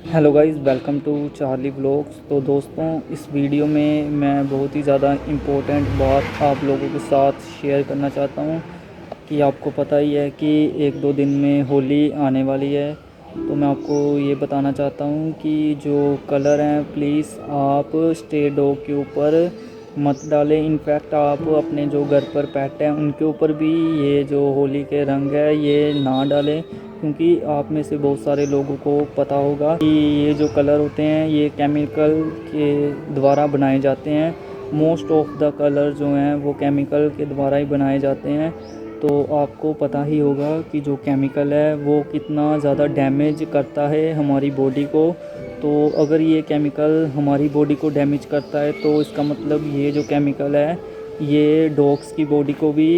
Hello guys, welcome to Charlie vlogs. तो दोस्तों, इस वीडियो में मैं बहुत ही ज़्यादा इम्पोर्टेंट बात आप लोगों के साथ शेयर करना चाहता हूं कि आपको पता ही है कि एक दो दिन में होली आने वाली है। तो मैं आपको ये बताना चाहता हूं कि जो कलर हैं प्लीज़ आप स्टे डॉग के ऊपर मत डालें। इनफैक्ट आप अपने जो घर पर पेट हैं उनके ऊपर भी ये जो होली के रंग है ये ना डालें, क्योंकि आप में से बहुत सारे लोगों को पता होगा कि ये जो कलर होते हैं ये केमिकल के द्वारा बनाए जाते हैं। मोस्ट ऑफ द कलर जो हैं वो केमिकल के द्वारा ही बनाए जाते हैं। तो आपको पता ही होगा कि जो केमिकल है वो कितना ज़्यादा डैमेज करता है हमारी बॉडी को। तो अगर ये केमिकल हमारी बॉडी को डैमेज करता है तो इसका मतलब ये जो केमिकल है ये डॉग्स की बॉडी को भी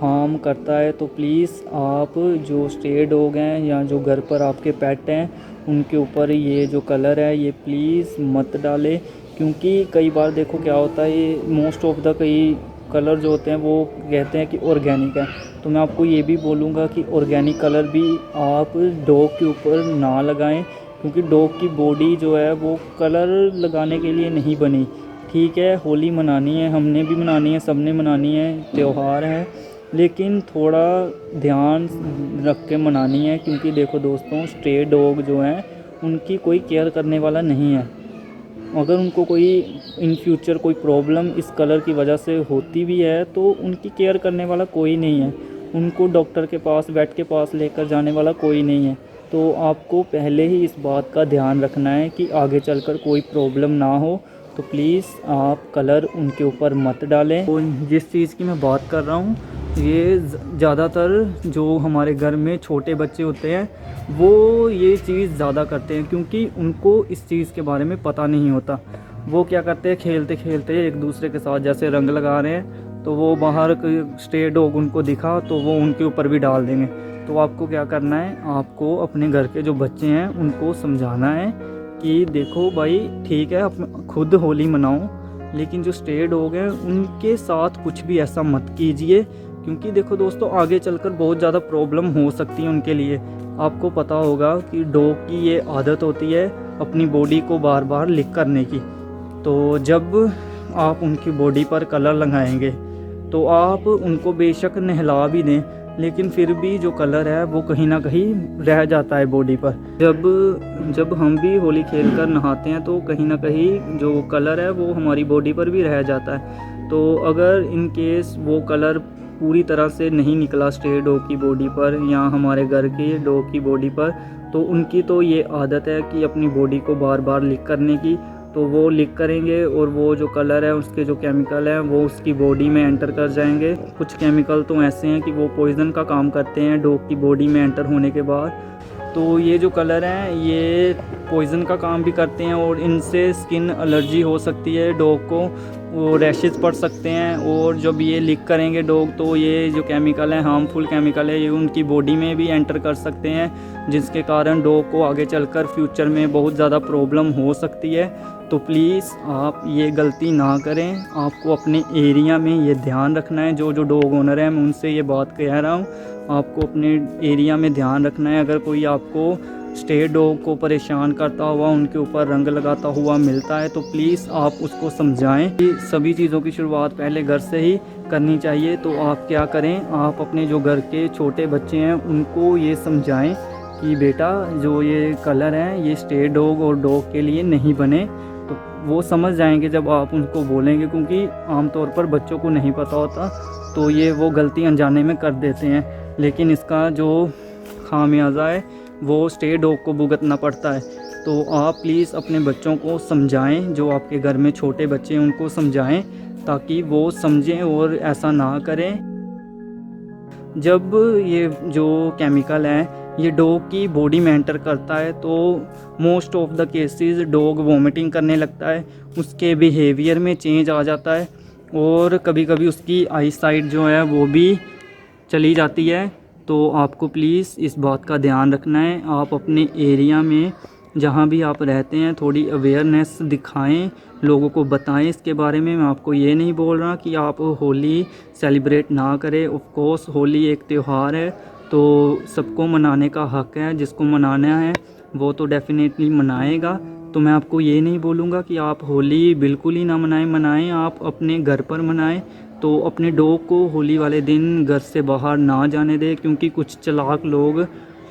हार्म करता है। तो प्लीज़ आप जो स्ट्रे डॉग हैं या जो घर पर आपके पेट हैं उनके ऊपर ये जो कलर है ये प्लीज़ मत डालें, क्योंकि कई बार देखो क्या होता है, ये मोस्ट ऑफ द कई कलर जो होते हैं वो कहते हैं कि ऑर्गेनिक है। तो मैं आपको ये भी बोलूँगा कि ऑर्गेनिक कलर भी आप डॉग के ऊपर ना लगाएं, क्योंकि डॉग की बॉडी जो है वो कलर लगाने के लिए नहीं बनी। ठीक है, होली मनानी है, हमने भी मनानी है, सबने मनानी है, त्यौहार है, लेकिन थोड़ा ध्यान रख के मनानी है। क्योंकि देखो दोस्तों, स्ट्रे डॉग जो हैं उनकी कोई केयर करने वाला नहीं है। अगर उनको कोई इन फ्यूचर कोई प्रॉब्लम इस कलर की वजह से होती भी है तो उनकी केयर करने वाला कोई नहीं है, उनको डॉक्टर के पास वेट के पास लेकर जाने वाला कोई नहीं है। तो आपको पहले ही इस बात का ध्यान रखना है कि आगे चलकर कोई प्रॉब्लम ना हो। तो प्लीज़ आप कलर उनके ऊपर मत डालें। तो जिस चीज़ की मैं बात कर रहा हूँ ये ज़्यादातर जो हमारे घर में छोटे बच्चे होते हैं वो ये चीज़ ज़्यादा करते हैं, क्योंकि उनको इस चीज़ के बारे में पता नहीं होता। वो क्या करते हैं, खेलते खेलते एक दूसरे के साथ जैसे रंग लगा रहे हैं तो वो बाहर स्ट्रे डॉग उनको दिखा तो वो उनके ऊपर भी डाल देंगे। तो आपको क्या करना है, आपको अपने घर के जो बच्चे हैं उनको समझाना है कि देखो भाई ठीक है, आप खुद होली मनाओ, लेकिन जो स्ट्रे डॉग हैं उनके साथ कुछ भी ऐसा मत कीजिए, क्योंकि देखो दोस्तों आगे चलकर बहुत ज़्यादा प्रॉब्लम हो सकती है उनके लिए। आपको पता होगा कि डॉग की ये आदत होती है अपनी बॉडी को बार बार लिक करने की। तो जब आप उनकी बॉडी पर कलर लगाएंगे तो आप उनको बेशक नहला भी दें, लेकिन फिर भी जो कलर है वो कहीं ना कहीं रह जाता है बॉडी पर। जब हम भी होली खेलकर नहाते हैं तो कहीं ना कहीं जो कलर है वो हमारी बॉडी पर भी रह जाता है। तो अगर इन केस वो कलर पूरी तरह से नहीं निकला स्ट्रे डॉग की बॉडी पर या हमारे घर के डॉग की बॉडी पर, तो उनकी तो ये आदत है कि अपनी बॉडी को बार बार लिक करने की। तो वो लिक करेंगे और वो जो कलर है उसके जो केमिकल हैं वो उसकी बॉडी में एंटर कर जाएंगे। कुछ केमिकल तो ऐसे हैं कि वो पॉइज़न का काम करते हैं डॉग की बॉडी में एंटर होने के बाद। तो ये जो कलर हैं ये पॉइज़न का काम भी करते हैं और इनसे स्किन एलर्जी हो सकती है डॉग को, वो रैशेस पड़ सकते हैं। और जब ये लीक करेंगे डॉग तो ये जो केमिकल है, हार्मफुल केमिकल है, ये उनकी बॉडी में भी एंटर कर सकते हैं, जिसके कारण डॉग को आगे चलकर फ्यूचर में बहुत ज़्यादा प्रॉब्लम हो सकती है। तो प्लीज़ आप ये गलती ना करें। आपको अपने एरिया में ये ध्यान रखना है। जो डॉग ओनर है मैं उनसे ये बात कह रहा हूँ, आपको अपने एरिया में ध्यान रखना है। अगर कोई आपको स्ट्रे डॉग को परेशान करता हुआ, उनके ऊपर रंग लगाता हुआ मिलता है तो प्लीज़ आप उसको समझाएं कि सभी चीज़ों की शुरुआत पहले घर से ही करनी चाहिए। तो आप क्या करें, आप अपने जो घर के छोटे बच्चे हैं उनको ये समझाएं कि बेटा जो ये कलर हैं ये स्ट्रे डॉग और डॉग के लिए नहीं बने। तो वो समझ जाएंगे जब आप उनको बोलेंगे, क्योंकि आमतौर पर बच्चों को नहीं पता होता तो ये वो गलती अनजाने में कर देते हैं, लेकिन इसका जो खामियाजा है वो स्ट्रे डॉग को भुगतना पड़ता है। तो आप प्लीज़ अपने बच्चों को समझाएं, जो आपके घर में छोटे बच्चे हैं उनको समझाएं ताकि वो समझें और ऐसा ना करें। जब ये जो केमिकल है ये डॉग की बॉडी में एंटर करता है तो most of the cases dog vomiting करने लगता है, उसके बिहेवियर में चेंज आ जाता है और कभी कभी उसकी आई साइट जो है वो भी चली जाती है। तो आपको प्लीज़ इस बात का ध्यान रखना है। आप अपने एरिया में जहाँ भी आप रहते हैं थोड़ी अवेयरनेस दिखाएं, लोगों को बताएं इसके बारे में। मैं आपको ये नहीं बोल रहा कि आप होली सेलिब्रेट ना करें। ऑफ कोर्स होली एक त्यौहार है तो सबको मनाने का हक़ है, जिसको मनाना है वो तो डेफिनेटली मनाएगा। तो मैं आपको ये नहीं बोलूँगा कि आप होली बिल्कुल ही ना मनाएं, आप अपने घर पर मनाएं। तो अपने डॉग को होली वाले दिन घर से बाहर ना जाने दें, क्योंकि कुछ चालाक लोग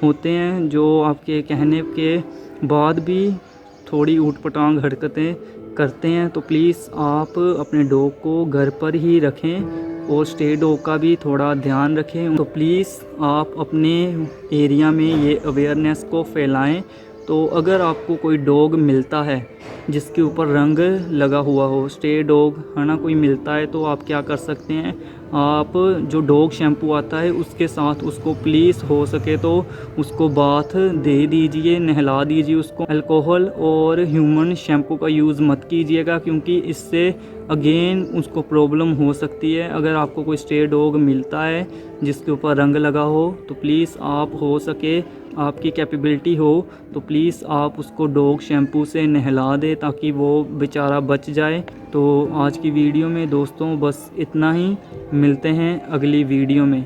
होते हैं जो आपके कहने के बाद भी थोड़ी ऊट-पटांग हरकतें करते हैं। तो प्लीज़ आप अपने डॉग को घर पर ही रखें और स्टे डॉग का भी थोड़ा ध्यान रखें। तो प्लीज़ आप अपने एरिया में ये अवेयरनेस को फैलाएं। तो अगर आपको कोई डॉग मिलता है जिसके ऊपर रंग लगा हुआ हो, स्टे डॉग है ना, कोई मिलता है, तो आप क्या कर सकते हैं, आप जो डॉग शैम्पू आता है उसके साथ उसको प्लीज़ हो सके तो उसको बाथ दे दीजिए, नहला दीजिए उसको। अल्कोहल और ह्यूमन शैम्पू का यूज़ मत कीजिएगा, क्योंकि इससे अगेन उसको प्रॉब्लम हो सकती है। अगर आपको कोई स्टे डॉग मिलता है जिसके ऊपर रंग लगा हो, तो प्लीज़ आप हो सके, आपकी कैपेबिलिटी हो तो प्लीज़ आप उसको डॉग शैम्पू से नहला दें ताकि वो बेचारा बच जाए। तो आज की वीडियो में दोस्तों बस इतना ही, मिलते हैं अगली वीडियो में।